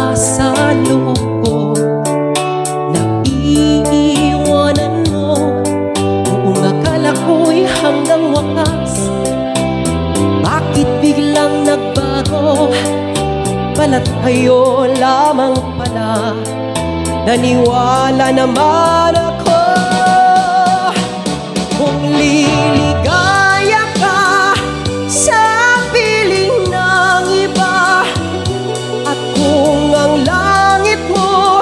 nasa loob ko. Naiiwanan mo, buong akala ko'y hanggang wakas. Bakit biglang nagbago? Balat kayo lamang pala. Naniwala naman ako kung liligaya ka sa piling ng iba, at kung ang langit mo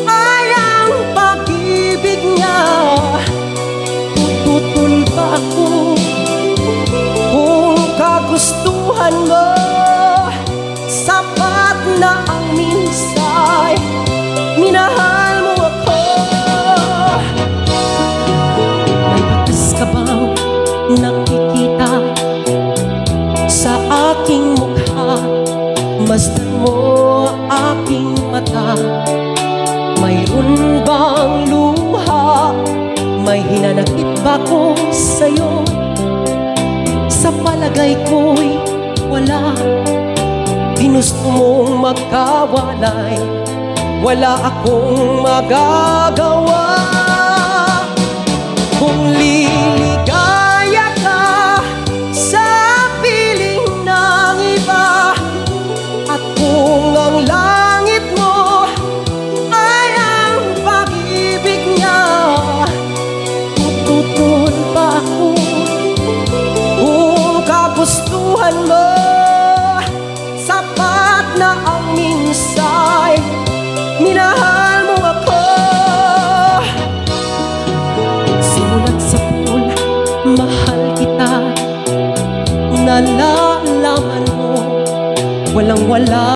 ay ang pag-ibig niya. Tututol ba ako kung kagustuhan mo? Sapat na ang minsay, minahal mo ako. May batas ka bang nakikita sa aking mukha? Masdan mo aking mata. Mayroon bang luha? May hinanakit ba ko sa'yo? Sa palagay ko'y wala. Ginusto mong magkawalay, wala akong magagawa. Kung liligaya ka sa piling ng iba, at kung ang langit mo ay ang pag-ibig niya, tututol ba ako kung kagustuhan mo? Sapat na ang minsay, minahal mo ako. Simulat sa pool, mahal kita. Nalalaman mo, walang wala.